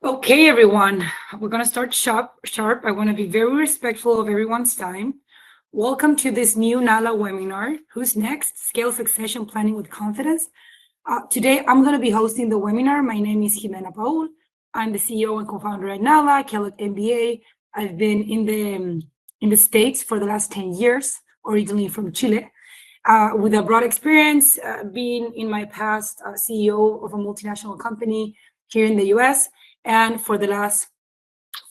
Okay, everyone, we're going to start sharp. I want to be very respectful of everyone's time. Welcome to this new NALA webinar. Who's next? Scale Succession Planning with Confidence. Today, I'm going to be hosting the webinar. My name is Jimena Paul. I'm the CEO and co-founder at NALA, Kellogg MBA. I've been in the States for the last 10 years, originally from Chile, with a broad experience, being in my past CEO of a multinational company here in the US, and for the last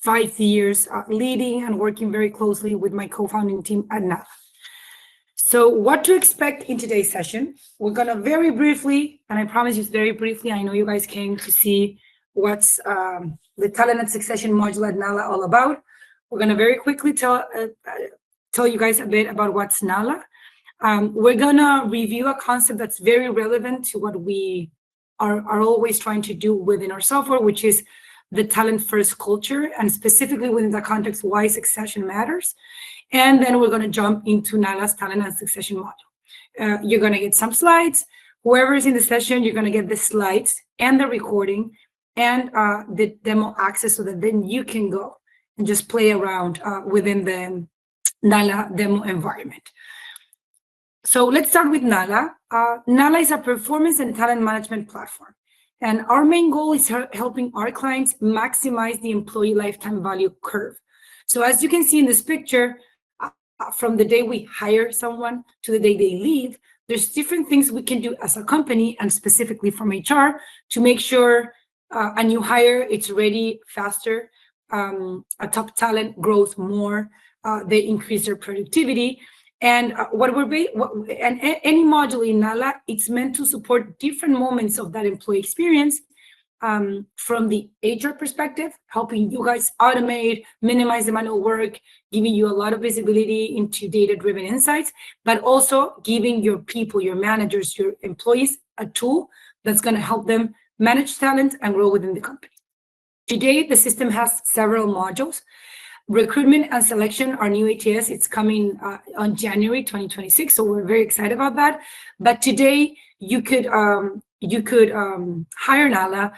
5 years, leading and working very closely with my co-founding team at NALA. So what to expect in today's session? We're gonna very briefly, and I promise you very briefly, I know you guys came to see what's the talent and succession module at NALA all about. We're gonna very quickly tell you guys a bit about what's NALA. We're gonna review a concept that's very relevant to what we are always trying to do within our software, which is the talent first culture, and specifically within the context why succession matters. And then we're going to jump into NALA's talent and succession module. You're going to get some slides. Whoever is in the session, you're going to get the slides and the recording and the demo access, so that then you can go and just play around within the NALA demo environment. So let's start with NALA. NALA is a performance and talent management platform. And our main goal is helping our clients maximize the employee lifetime value curve. So as you can see in this picture, from the day we hire someone to the day they leave, there's different things we can do as a company, and specifically from HR, to make sure a new hire, it's ready faster, a top talent grows more, they increase their productivity. And any module in NALA, it's meant to support different moments of that employee experience, from the HR perspective, helping you guys automate, minimize the manual work, giving you a lot of visibility into data-driven insights, but also giving your people, your managers, your employees, a tool that's going to help them manage talent and grow within the company. Today, the system has several modules. Recruitment and selection, our new ATS, it's coming on January 2026, so we're very excited about that. But today, you could hire NALA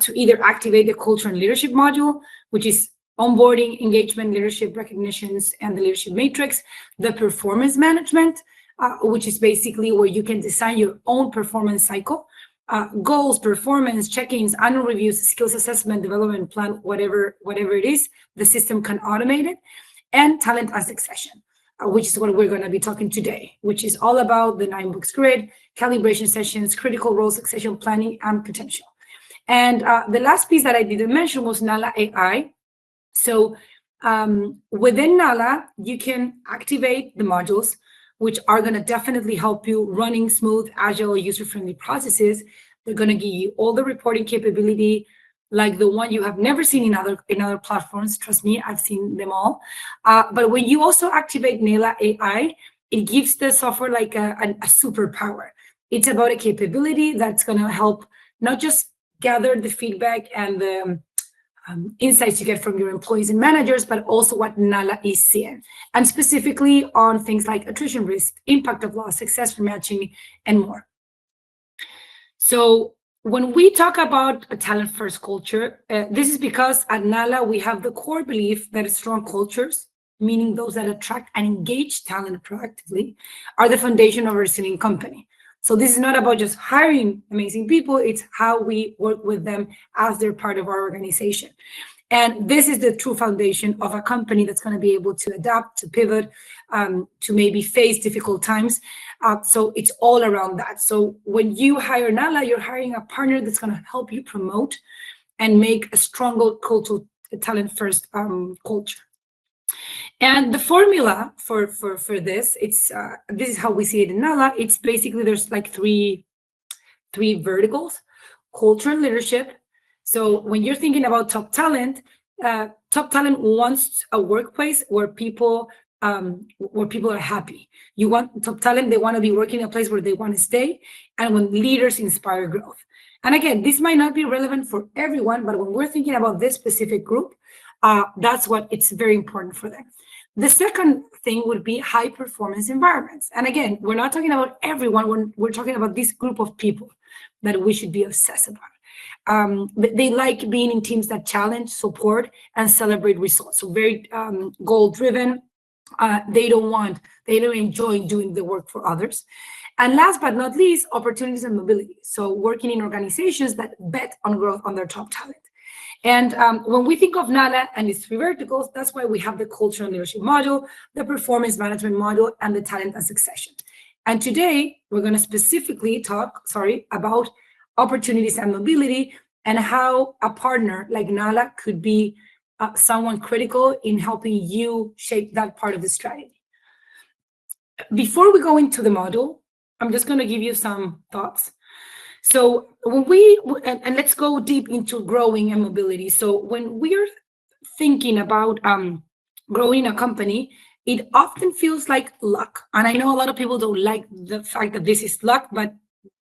to either activate the culture and leadership module, which is onboarding, engagement, leadership recognitions, and the leadership matrix, the performance management, which is basically where you can design your own performance cycle, goals, performance, check-ins, annual reviews, skills assessment, development plan, whatever it is, the system can automate it, and talent and succession, which is what we're going to be talking today, which is all about the 9-box grid, calibration sessions, critical role succession planning, and potential. And the last piece that I didn't mention was NALA AI. So within NALA, you can activate the modules, which are going to definitely help you running smooth, agile, user-friendly processes. They're going to give you all the reporting capability, like the one you have never seen in other platforms. Trust me, I've seen them all. But when you also activate NALA AI, it gives the software like a superpower. It's about a capability that's going to help not just gather the feedback and the insights you get from your employees and managers, but also what NALA is seeing, and specifically on things like attrition risk, impact of loss, successor matching, and more. So when we talk about a talent-first culture, this is because at NALA, we have the core belief that strong cultures, meaning those that attract and engage talent proactively, are the foundation of a resilient company. So this is not about just hiring amazing people, it's how we work with them as they're part of our organization. And this is the true foundation of a company that's going to be able to adapt, to pivot, to maybe face difficult times. So it's all around that. So when you hire NALA, you're hiring a partner that's going to help you promote and make a stronger cultural talent-first culture. And the formula for this, it's this is how we see it in NALA. It's basically, there's like three verticals: culture and leadership. So when you're thinking about top talent wants a workplace where people are happy. You want top talent, they want to be working in a place where they want to stay, and when leaders inspire growth. And again, this might not be relevant for everyone, but when we're thinking about this specific group, that's what it's very important for them. The second thing would be high performance environments. And again, we're not talking about everyone, we're talking about this group of people that we should be obsessed about. They like being in teams that challenge, support, and celebrate results. So very goal-driven. They don't enjoy doing the work for others. And last but not least, opportunities and mobility. So working in organizations that bet on growth on their top talent. And when we think of NALA and its three verticals, that's why we have the culture and leadership module, the performance management module, and the talent and succession. And today, we're going to specifically talk, about opportunities and mobility and how a partner like NALA could be someone critical in helping you shape that part of the strategy. Before we go into the model, I'm just going to give you some thoughts. So when and let's go deep into growing and mobility. So when we're thinking about growing a company, it often feels like luck. And I know a lot of people don't like the fact that this is luck, but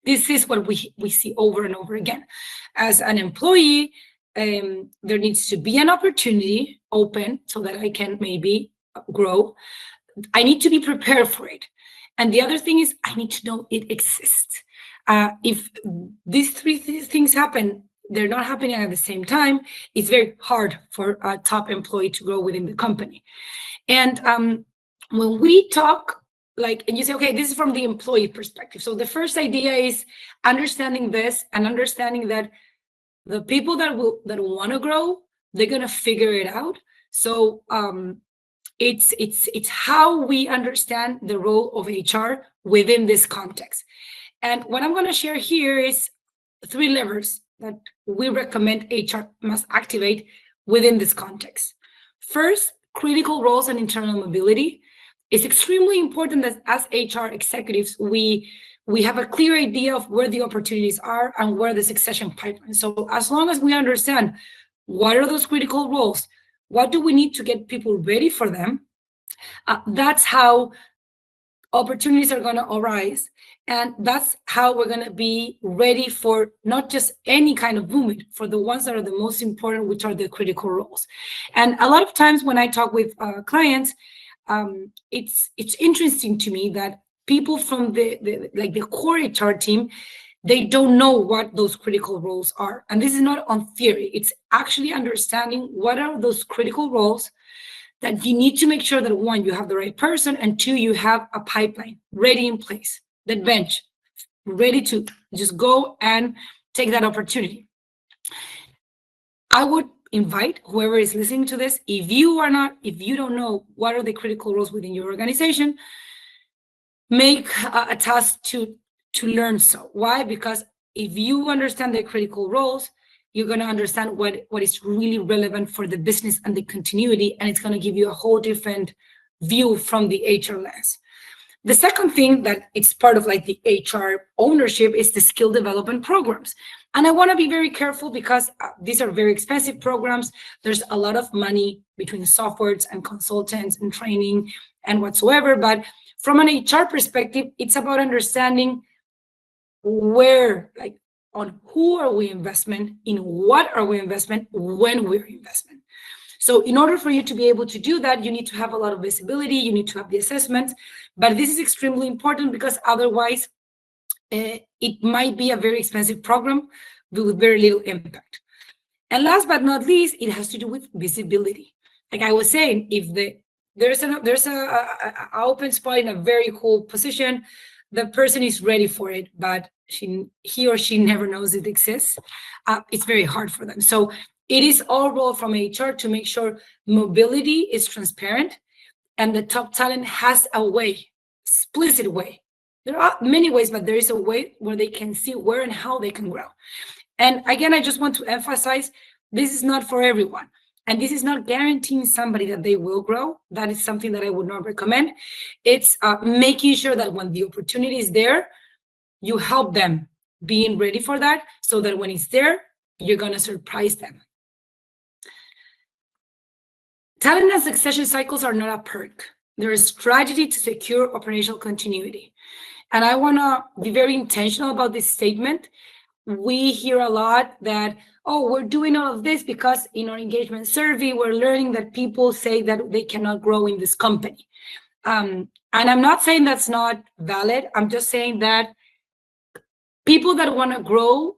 this is what we see over and over again. As an employee, there needs to be an opportunity open so that I can maybe grow. I need to be prepared for it. And the other thing is I need to know it exists. If these three things happen, they're not happening at the same time, it's very hard for a top employee to grow within the company. And when we talk, and you say, okay, this is from the employee perspective. So the first idea is understanding this and understanding that the people that want to grow, they're going to figure it out. So it's how we understand the role of HR within this context. And what I'm going to share here is 3 levers that we recommend HR must activate within this context. First, critical roles and internal mobility. It's extremely important that as HR executives, we have a clear idea of where the opportunities are and where the succession pipeline. So as long as we understand what are those critical roles, what do we need to get people ready for them, that's how opportunities are going to arise. And that's how we're going to be ready for not just any kind of movement, for the ones that are the most important, which are the critical roles. And a lot of times when I talk with clients, it's interesting to me that people from the core HR team, they don't know what those critical roles are. And this is not on theory. It's actually understanding what are those critical roles that you need to make sure that 1, you have the right person, and 2, you have a pipeline ready in place, that bench ready to just go and take that opportunity. I would invite whoever is listening to this, if you don't know what are the critical roles within your organization, make a task to learn so. Why? Because if you understand the critical roles, you're going to understand what is really relevant for the business and the continuity, and it's going to give you a whole different view from the HR lens. The second thing that it's part of the HR ownership is the skill development programs. And I want to be very careful because these are very expensive programs. There's a lot of money between softwares and consultants and training and whatsoever. But from an HR perspective, it's about understanding where, on who are we investment, in what are we investment, when we're investment. So in order for you to be able to do that, you need to have a lot of visibility, you need to have the assessment, but this is extremely important because otherwise it might be a very expensive program with very little impact. And last but not least, it has to do with visibility. Like I was saying, if there's a open spot in a very cool position, the person is ready for it, but he or she never knows it exists. It's very hard for them. So it is our role from HR to make sure mobility is transparent and the top talent has a way, explicit way. There are many ways, but there is a way where they can see where and how they can grow. And again, I just want to emphasize, this is not for everyone. And this is not guaranteeing somebody that they will grow. That is something that I would not recommend. It's making sure that when the opportunity is there, you help them being ready for that so that when it's there, you're going to surprise them. Talent and succession cycles are not a perk. They're a strategy to secure operational continuity. And I want to be very intentional about this statement. We hear a lot that, oh, we're doing all of this because in our engagement survey, we're learning that people say that they cannot grow in this company. And I'm not saying that's not valid. I'm just saying that people that want to grow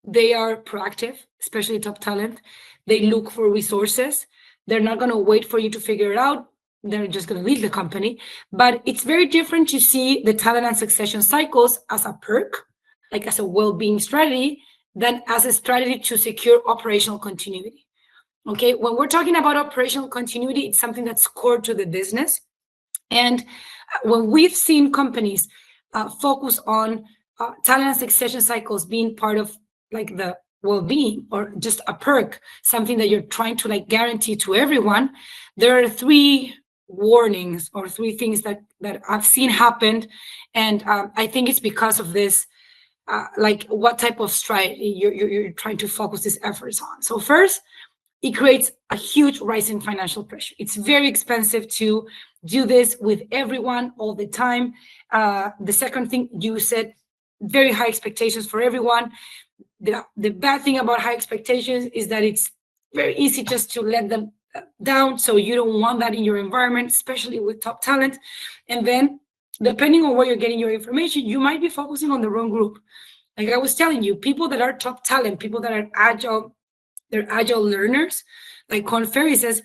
They are proactive, especially top talent. They look for resources. They're not going to wait for you to figure it out. They're just going to leave the company. But it's very different to see the talent and succession cycles as a perk, like as a well-being strategy, than as a strategy to secure operational continuity. Okay, when we're talking about operational continuity, it's something that's core to the business. And when we've seen companies focus on talent and succession cycles being part of like the well-being or just a perk, something that you're trying to like guarantee to everyone, there are three warnings or three things that I've seen happen. And I think it's because of this, like what type of strategy you're trying to focus these efforts on. So first, it creates a huge rise in financial pressure. It's very expensive to do this with everyone all the time. The second thing you said, very high expectations for everyone. The bad thing about high expectations is that it's very easy just to let them down. So you don't want that in your environment, especially with top talent. And then depending on where you're getting your information, you might be focusing on the wrong group. Like I was telling you, people that are top talent, people that are agile, they're agile learners. Like Korn Ferry says,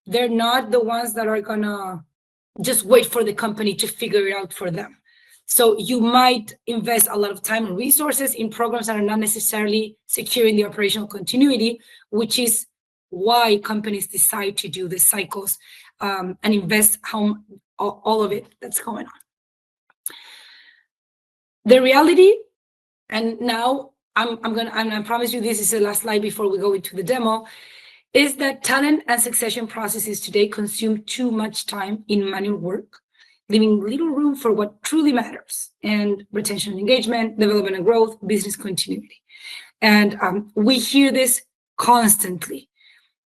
they're not the ones that are gonna just wait for the company to figure it out for them. So you might invest a lot of time and resources in programs that are not necessarily securing the operational continuity, which is why companies decide to do the cycles and invest all of it that's going on. The reality, and now I promise you this is the last slide before we go into the demo, is that talent and succession processes today consume too much time in manual work, leaving little room for what truly matters, and retention and engagement, development and growth, business continuity. And we hear this constantly.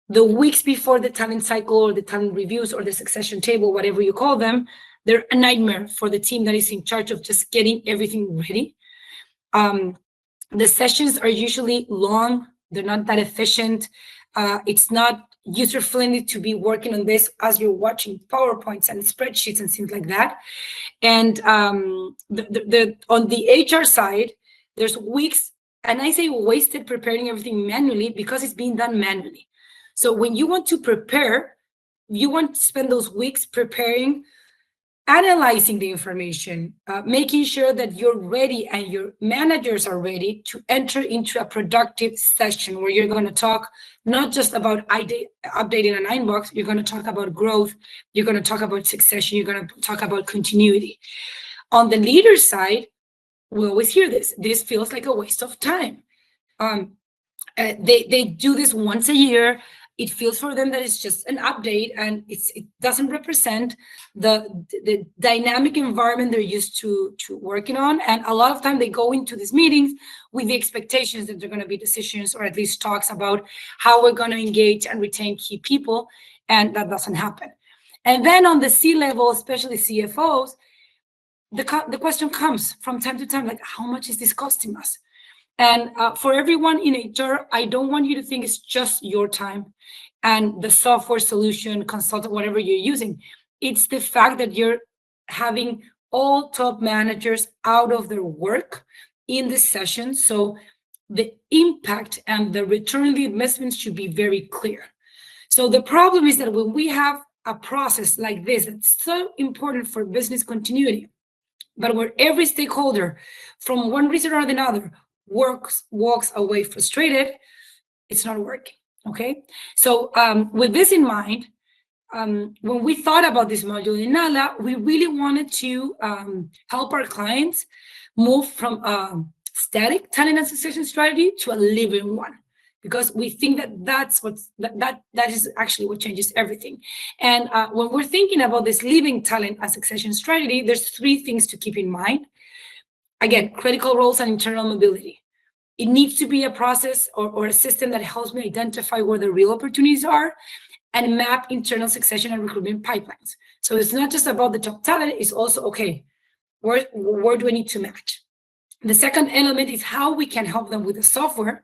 The weeks before the talent cycle or the talent reviews or the succession table, whatever you call them, they're a nightmare for the team that is in charge of just getting everything ready. The sessions are usually long. They're not that efficient. It's not user-friendly to be working on this as you're watching PowerPoints and spreadsheets and things like that. And on the HR side, there's weeks, and I say wasted preparing everything manually because it's being done manually. So when you want to prepare, you want to spend those weeks preparing, analyzing the information, making sure that you're ready and your managers are ready to enter into a productive session where you're going to talk not just about updating an inbox, you're going to talk about growth, you're going to talk about succession, you're going to talk about continuity. On the leader side, we always hear this. This feels like a waste of time. They do this once a year. It feels for them that it's just an update and it doesn't represent the dynamic environment they're used to working on. And a lot of time they go into these meetings with the expectations that they're going to be decisions or at least talks about how we're going to engage and retain key people. And that doesn't happen. And then on the C-level, especially CFOs, the question comes from time to time, like, how much is this costing us? And for everyone in HR, I don't want you to think it's just your time and the software solution, consultant, whatever you're using. It's the fact that you're having all top managers out of their work in this session. So the impact and the return on the investment should be very clear. So the problem is that when we have a process like this, it's so important for business continuity, but where every stakeholder, from one reason or another, walks away frustrated, it's not working. Okay, so with this in mind, when we thought about this module in Nala, we really wanted to help our clients move from a static talent and succession strategy to a living one, because we think that that is actually what changes everything. And when we're thinking about this living talent and succession strategy, there's three things to keep in mind. Again, critical roles and internal mobility. It needs to be a process or a system that helps me identify where the real opportunities are and map internal succession and recruitment pipelines. So it's not just about the top talent, it's also, okay, where do I need to match? The second element is how we can help them with the software,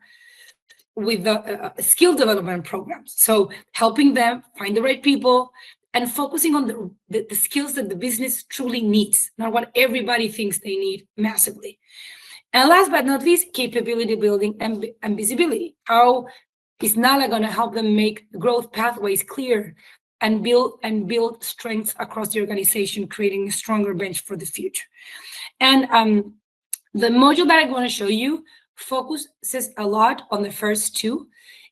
with the skill development programs. So helping them find the right people and focusing on the skills that the business truly needs, not what everybody thinks they need massively. And last but not least, capability building and visibility. How is NALA going to help them make growth pathways clear and build strengths across the organization, creating a stronger bench for the future? And the module that I want to show you focuses a lot on the first two,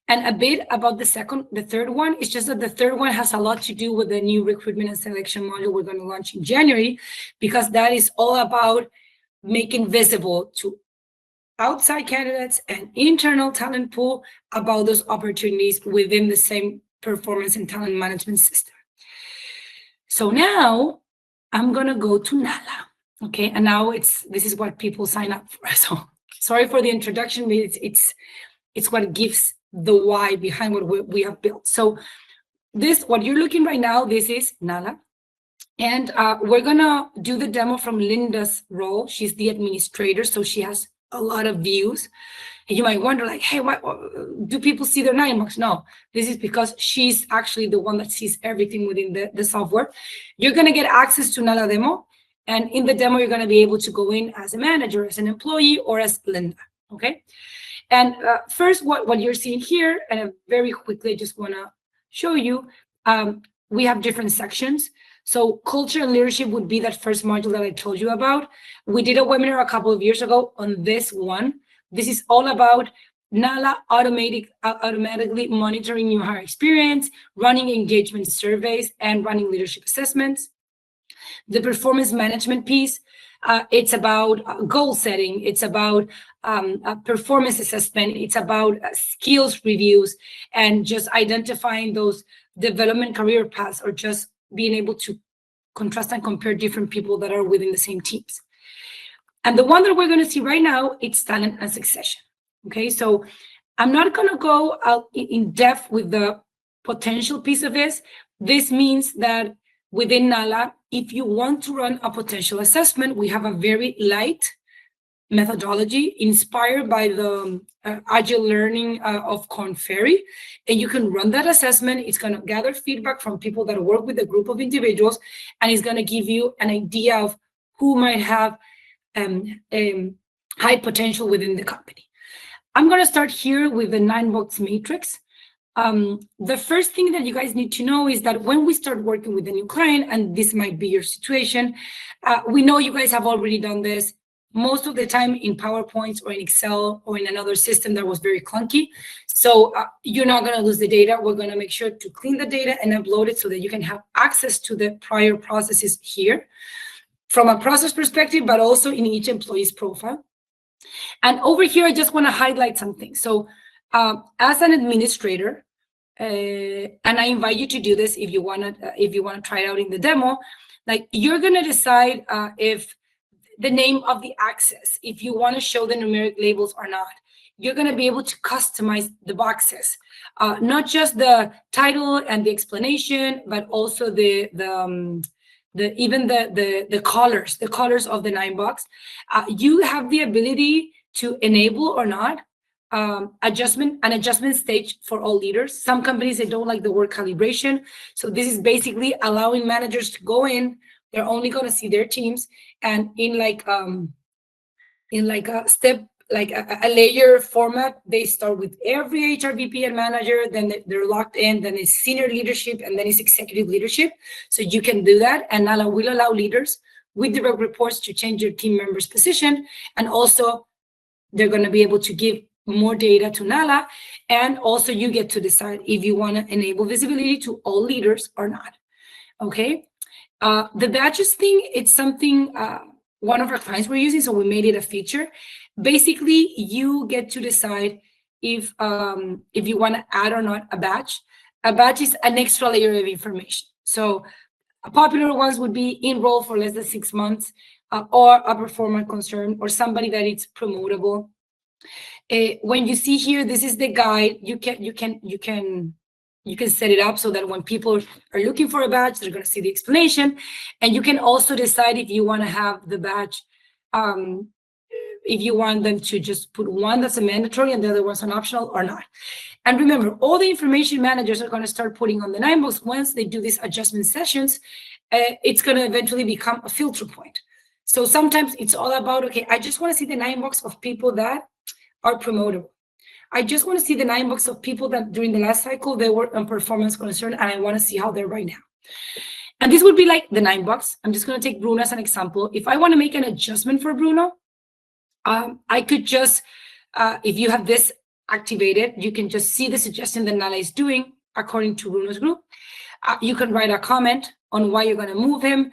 and a bit about the third one. It's just that the third one has a lot to do with the new recruitment and selection module we're going to launch in January, because that is all about making visible to outside candidates and internal talent pool about those opportunities within the same performance and talent management system. So now I'm going to go to NALA. Okay, and now this is what people sign up for. So sorry for the introduction, but it's what gives the why behind what we have built. So what you're looking right now, this is NALA. And we're gonna do the demo from Linda's role. She's the administrator, so she has a lot of views. And you might wonder, like, hey, what do people see their 9box? No, this is because she's actually the one that sees everything within the software. You're gonna get access to NALA demo. And in the demo, you're going to be able to go in as a manager, as an employee, or as Linda, okay? And first, what you're seeing here, and I very quickly just want to show you, we have different sections. So culture and leadership would be that first module that I told you about. We did a webinar a couple of years ago on this one. This is all about NALA automatically monitoring new hire experience, running engagement surveys, and running leadership assessments. The performance management piece, it's about goal setting, it's about performance assessment, it's about skills reviews, and just identifying those development career paths, or just being able to contrast and compare different people that are within the same teams. And the one that we're going to see right now, it's talent and succession. Okay, so I'm not going to go out in depth with the potential piece of this. This means that within NALA, if you want to run a potential assessment, we have a very light methodology inspired by the agile learning of Korn Ferry. And you can run that assessment. It's going to gather feedback from people that work with a group of individuals, and it's going to give you an idea of who might have high potential within the company. I'm going to start here with the 9box matrix. The first thing that you guys need to know is that when we start working with a new client, and this might be your situation, we know you guys have already done this most of the time in PowerPoints or in Excel or in another system that was very clunky. So you're not going to lose the data. We're going to make sure to clean the data and upload it so that you can have access to the prior processes here from a process perspective, but also in each employee's profile. And over here, I just want to highlight something. So as an administrator, and I invite you to do this if you want to try it out in the demo, like you're going to decide if the name of the access, if you want to show the numeric labels or not. You're going to be able to customize the boxes, not just the title and the explanation, but also the colors of the 9box. You have the ability to enable or not an adjustment stage for all leaders. Some companies, they don't like the word calibration. So this is basically allowing managers to go in. They're only going to see their teams, and in a step, like a layer format, they start with every HR VP and manager, then they're locked in, then it's senior leadership, and then it's executive leadership. So you can do that, and NALA will allow leaders with direct reports to change their team members' position, and also they're going to be able to give more data to NALA, and also you get to decide if you want to enable visibility to all leaders or not. Okay. The badges thing, it's something one of our clients were using, so we made it a feature. Basically, you get to decide if you want to add or not a badge. A badge is an extra layer of information. So popular ones would be enroll for less than 6 months, or a performance concern, or somebody that it's promotable. When you see here, this is the guide. You can set it up so that when people are looking for a badge, they're going to see the explanation. And you can also decide if you want to have the badge, if you want them to just put one that's a mandatory and the other one's an optional or not. And remember, all the information managers are going to start putting on the 9box once they do these adjustment sessions. It's going to eventually become a filter point. So sometimes it's all about, okay, I just want to see the 9 box of people that are promotable. I just want to see the 9 box of people that during the last cycle, they were on performance concern, and I want to see how they're right now. And this would be like the 9 box. I'm just going to take Bruno as an example. If I want to make an adjustment for Bruno, I could just, if you have this activated, you can just see the suggestion that Nala is doing according to Bruno's group. You can write a comment on why you're going to move him.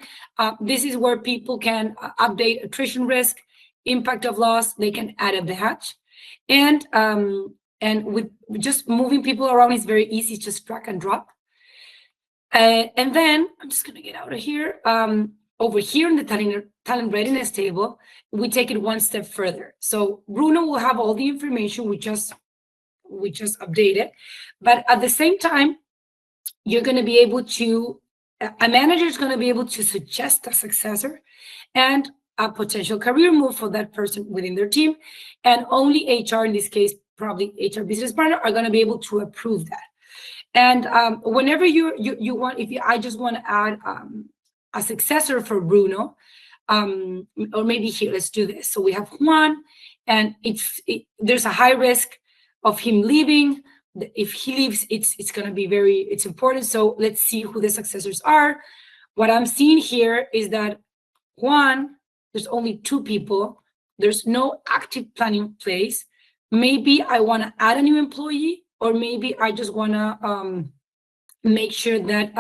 This is where people can update attrition risk, impact of loss. They can add a badge. And with just moving people around is very easy, just drag and drop. And then I'm just going to get out of here. Over here in the talent readiness table, we take it one step further. So Bruno will have all the information we just updated, but at the same time, you're going to be able to, a manager is going to be able to suggest a successor and a potential career move for that person within their team, and only HR, in this case, probably HR business partner, are going to be able to approve that. And whenever you want, I just want to add a successor for Bruno, or maybe here, let's do this. So we have Juan, and there's a high risk of him leaving. If he leaves, it's going to be it's important. So let's see who the successors are. What I'm seeing here is that Juan, there's only 2 people. There's no active plan in place. Maybe I want to add a new employee, or maybe I just want to make sure that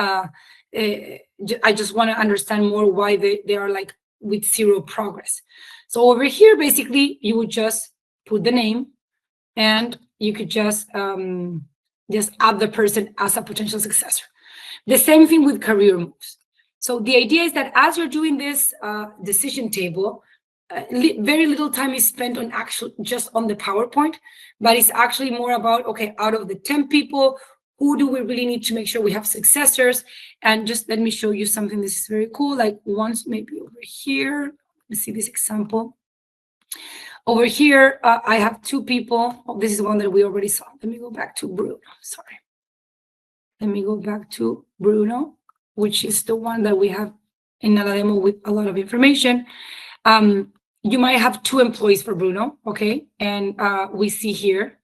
I just want to understand more why they are like with 0 progress. So over here, basically, you would just put the name, and you could just add the person as a potential successor. The same thing with career moves. So the idea is that as you're doing this decision table, very little time is spent on just on the PowerPoint, but it's actually more about, okay, out of the 10 people, who do we really need to make sure we have successors? And just let me show you something. This is very cool. Like once maybe over here, let's see this example. Over here, I have 2 people. Oh, this is one that we already saw. Let me go back to Bruno. Sorry. Let me go back to Bruno, which is the one that we have in a demo with a lot of information. You might have 2 employees for Bruno, okay? And we see here.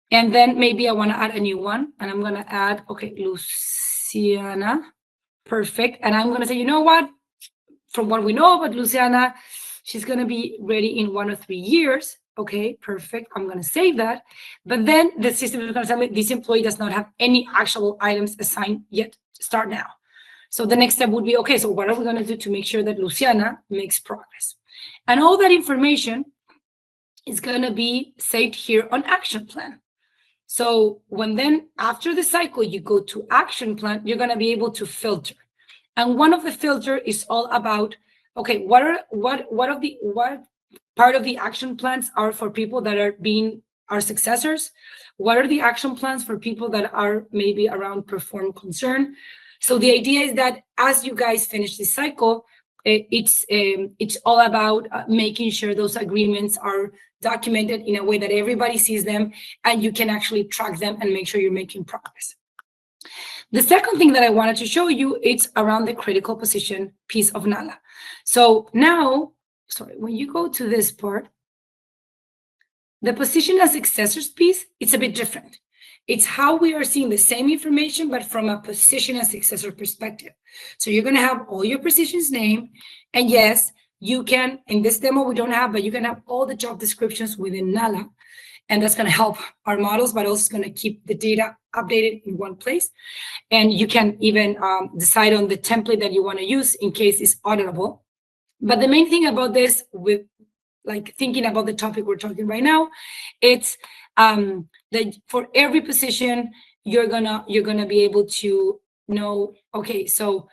And then maybe I want to add a new one, and I'm going to add, okay, Luciana. Perfect. And I'm going to say, you know what? From what we know about Luciana, she's going to be ready in 1 or 3 years. Okay, perfect. I'm going to save that. But then the system is going to tell me this employee does not have any actual items assigned yet. Start now. So the next step would be, okay, so what are we going to do to make sure that Luciana makes progress? And all that information is going to be saved here on action plan. So when then after the cycle, you go to action plan, you're going to be able to filter. And one of the filter is all about, okay, what part of the action plans are for people that are our successors? What are the action plans for people that are maybe around perform concern? So the idea is that as you guys finish this cycle, it's all about making sure those agreements are documented in a way that everybody sees them, and you can actually track them and make sure you're making progress. The second thing that I wanted to show you, it's around the critical position piece of NALA. So now, sorry, when you go to this part, the position as successors piece, it's a bit different. It's how we are seeing the same information, but from a position as successor perspective. So you're going to have all your positions name, and yes, you can, in this demo we don't have, but you can have all the job descriptions within NALA, and that's going to help our models, but also going to keep the data updated in one place. And you can even decide on the template that you want to use in case it's auditable. But the main thing about this, with like thinking about the topic we're talking right now, it's that for every position, you're gonna be able to know, okay, so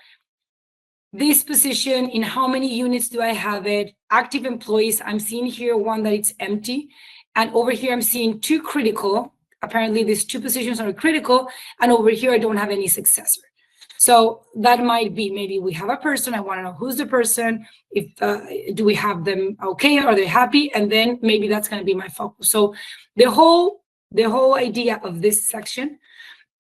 this position, in how many units do I have it? Active employees, I'm seeing here one that it's empty. And over here, I'm seeing 2 critical. Apparently, these 2 positions are critical. And over here, I don't have any successor. So that might be, maybe we have a person. I want to know who's the person. If do we have them okay? Are they happy? And then maybe that's going to be my focus. So the whole idea of this section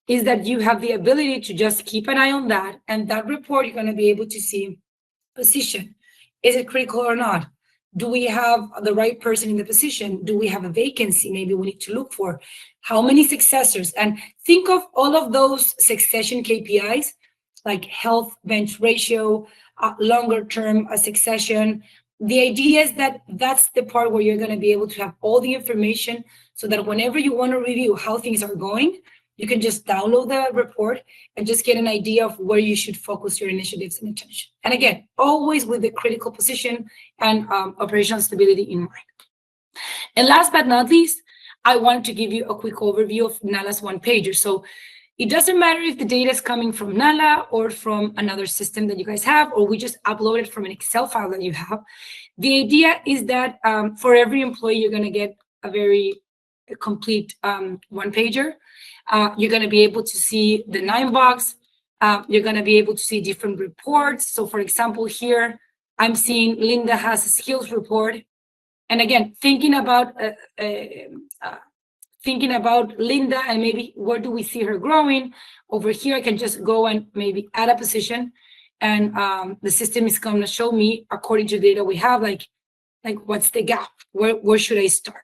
is that you have the ability to just keep an eye on that. And that report, you're going to be able to see position, Is it critical or not? Do we have the right person in the position? Do we have a vacancy maybe we need to look for? How many successors? And think of all of those succession KPIs, like health bench ratio, longer term succession. The idea is that that's the part where you're going to be able to have all the information so that whenever you want to review how things are going, you can just download the report and just get an idea of where you should focus your initiatives and attention. And again, always with the critical position and operational stability in mind. And last but not least, I wanted to give you a quick overview of NALA's one-pager. So it doesn't matter if the data is coming from NALA or from another system that you guys have, or we just upload it from an Excel file that you have. The idea is that for every employee, you're going to get a very complete one-pager. You're going to be able to see the 9-box. You're going to be able to see different reports. So for example, here, I'm seeing Linda has a skills report. And again, thinking about Linda and maybe where do we see her growing. Over here, I can just go and maybe add a position. And the system is going to show me, according to the data we have, like what's the gap? Where should I start?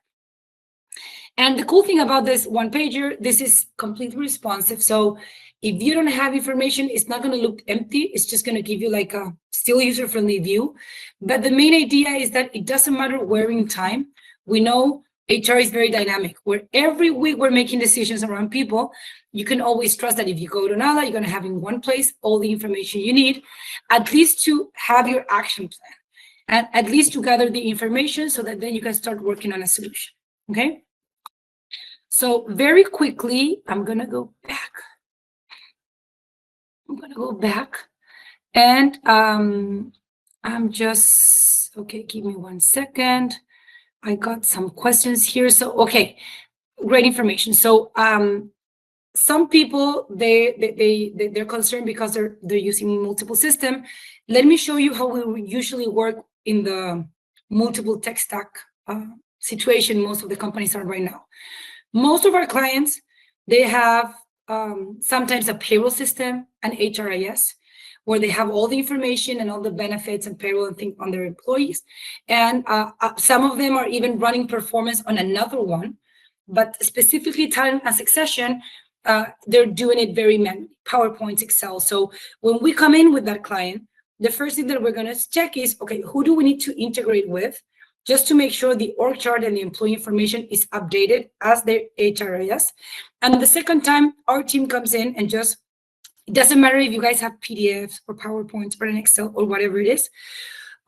And the cool thing about this one-pager, this is completely responsive. So if you don't have information, it's not going to look empty. It's just going to give you like a still user-friendly view. But the main idea is that it doesn't matter where in time. We know HR is very dynamic, where every week we're making decisions around people. You can always trust that if you go to NALA, you're going to have in one place all the information you need, at least to have your action plan, and at least to gather the information so that then you can start working on a solution, okay? So very quickly, I'm going to go back. And I'm just, okay, give me 1 second. I got some questions here. So, okay, great information. So some people, they're concerned because they're using multiple systems. Let me show you how we usually work in the multiple tech stack situation most of the companies are right now. Most of our clients, they have sometimes a payroll system, an HRIS, where they have all the information and all the benefits and payroll and things on their employees. And some of them are even running performance on another one, but specifically talent and succession, they're doing it very manually, PowerPoint, Excel. So when we come in with that client, the first thing that we're going to check is, okay, who do we need to integrate with, just to make sure the org chart and the employee information is updated as their HRIS. And the second time, our team comes in and just, it doesn't matter if you guys have PDFs or PowerPoints or an Excel or whatever it is,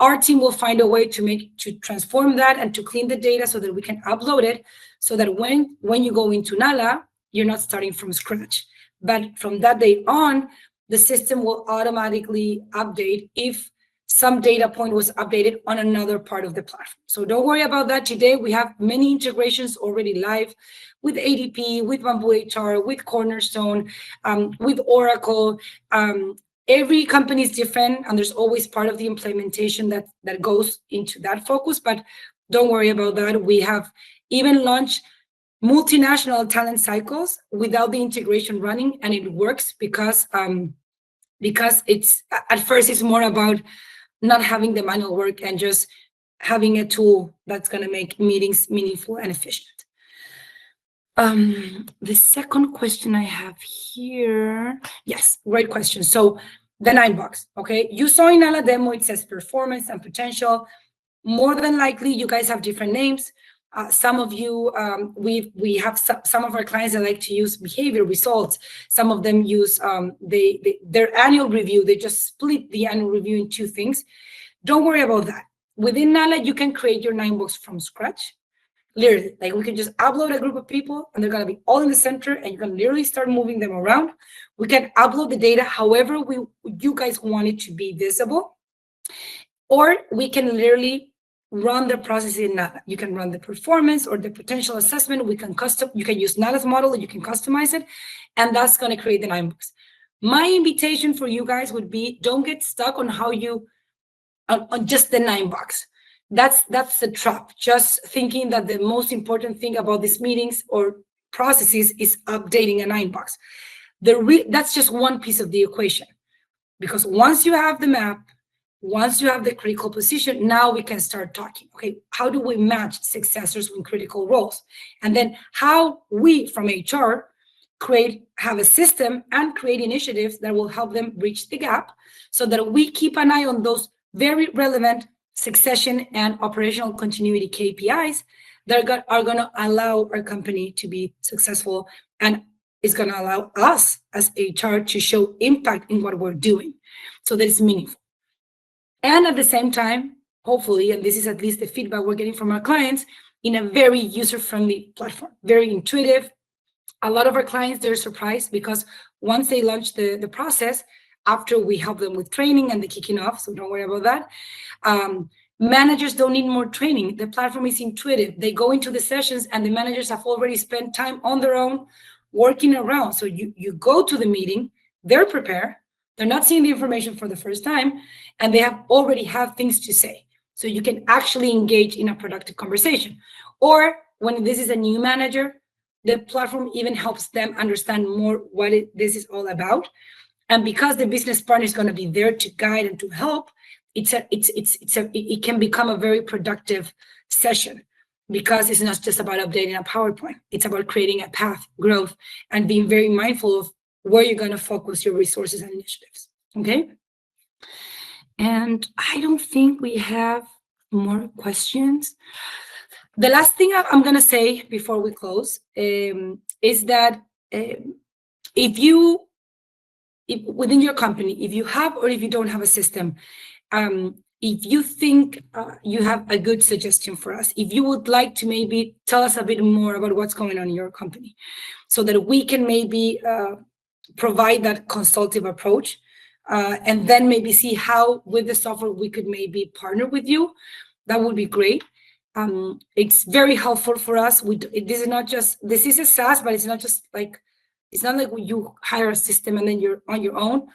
our team will find a way to transform that and to clean the data so that we can upload it, so that when you go into NALA, you're not starting from scratch. But from that day on, the system will automatically update if some data point was updated on another part of the platform. So don't worry about that today. We have many integrations already live with ADP, with Bamboo HR, with Cornerstone, with Oracle. Every company is different, and there's always part of the implementation that goes into that focus, but don't worry about that. We have even launched multinational talent cycles without the integration running, and it works because it's, at first, it's more about not having the manual work and just having a tool that's going to make meetings meaningful and efficient. The second question I have here, yes, great question. So the 9-box, okay? You saw in NALA demo, it says performance and potential. More than likely, you guys have different names. Some of you, we have some of our clients that like to use behavior results. Some of them use their annual review. They just split the annual review in 2 things. Don't worry about that. Within NALA, you can create your 9-box from scratch. Literally, like we can just upload a group of people and they're going to be all in the center, and you can literally start moving them around. We can upload the data however you guys want it to be visible, or we can literally run the process in NALA. You can run the performance or the potential assessment. You can use NALA's model, you can customize it, and that's going to create the 9-box. My invitation for you guys would be, don't get stuck on how you, on just the 9-box. That's the trap. Just thinking that the most important thing about these meetings or processes is updating a 9-box. That's just one piece of the equation, because once you have the map, once you have the critical position, now we can start talking. Okay, how do we match successors with critical roles? And then how we from HR have a system and create initiatives that will help them bridge the gap so that we keep an eye on those very relevant succession and operational continuity KPIs that are going to allow our company to be successful and is going to allow us as HR to show impact in what we're doing so that it's meaningful. And at the same time, hopefully, and this is at least the feedback we're getting from our clients, in a very user-friendly platform, very intuitive. A lot of our clients, they're surprised because once they launch the process, after we help them with training and the kicking off, so don't worry about that, managers don't need more training. The platform is intuitive. They go into the sessions and the managers have already spent time on their own working around. So you go to the meeting, they're prepared, they're not seeing the information for the first time, and they already have things to say. So you can actually engage in a productive conversation. Or when this is a new manager, the platform even helps them understand more what this is all about. And because the business partner is going to be there to guide and to help, it can become a very productive session because it's not just about updating a PowerPoint. It's about creating a path, growth, and being very mindful of where you're going to focus your resources and initiatives. Okay. And I don't think we have more questions. The last thing I'm going to say before we close is that if within your company, if you have or if you don't have a system, if you think you have a good suggestion for us, if you would like to maybe tell us a bit more about what's going on in your company so that we can maybe provide that consultative approach and then maybe see how with the software we could maybe partner with you, that would be great. It's very helpful for us. This is a SaaS, but it's not just like, it's not like you hire a system and then you're on your own.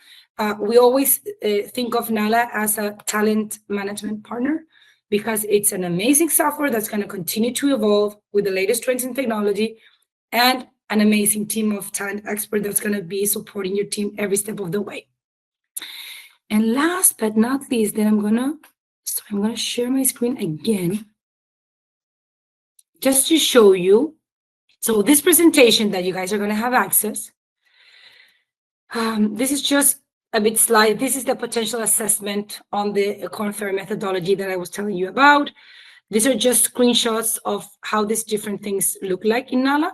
We always think of Nala as a talent management partner because it's an amazing software that's going to continue to evolve with the latest trends in technology and an amazing team of talent experts that's going to be supporting your team every step of the way. And last but not least, then I'm going to share my screen again just to show you. So this presentation that you guys are going to have access, this is just a bit slide. This is the potential assessment on the Korn Ferry methodology that I was telling you about. These are just screenshots of how these different things look like in Nala.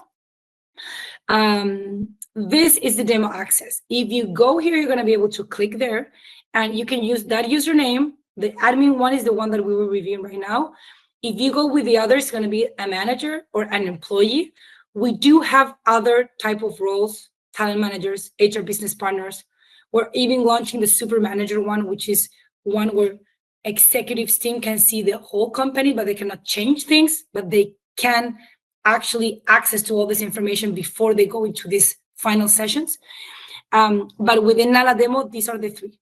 This is the demo access. If you go here, you're going to be able to click there and you can use that username. The admin one is the one that we were reviewing right now. If you go with the other, it's going to be a manager or an employee. We do have other type of roles, talent managers, HR business partners. We're even launching the super manager one, which is one where executives team can see the whole company, but they cannot change things, but they can actually access to all this information before they go into these final sessions. But within Nala Demo, these are the three.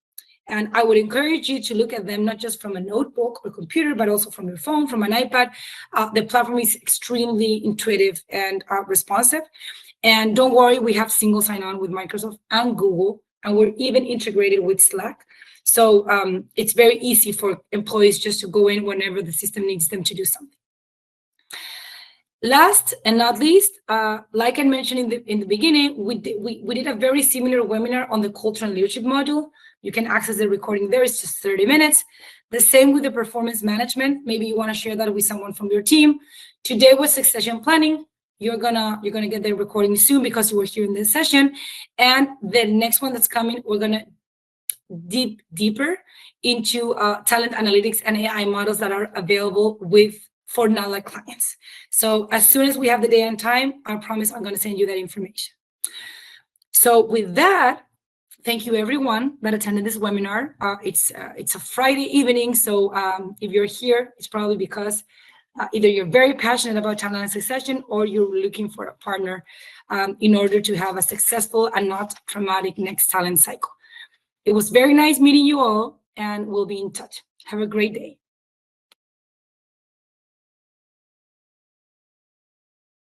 And I would encourage you to look at them, not just from a notebook or computer, but also from your phone, from an iPad. The platform is extremely intuitive and responsive. And don't worry, we have single sign-on with Microsoft and Google, and we're even integrated with Slack. So it's very easy for employees just to go in whenever the system needs them to do something. Last and not least, like I mentioned in the beginning, we did a very similar webinar on the culture and leadership module. You can access the recording there. It's just 30 minutes. The same with the performance management. Maybe you want to share that with someone from your team. Today was succession planning. You're gonna get the recording soon because you were here in this session. And the next one that's coming, we're gonna deeper into talent analytics and AI models that are available for Nala clients. So as soon as we have the day and time, I promise I'm going to send you that information. So with that, thank you everyone that attended this webinar. It's a Friday evening, so if you're here, it's probably because either you're very passionate about talent and succession or you're looking for a partner in order to have a successful and not traumatic next talent cycle. It was very nice meeting you all, and we'll be in touch. Have a great day.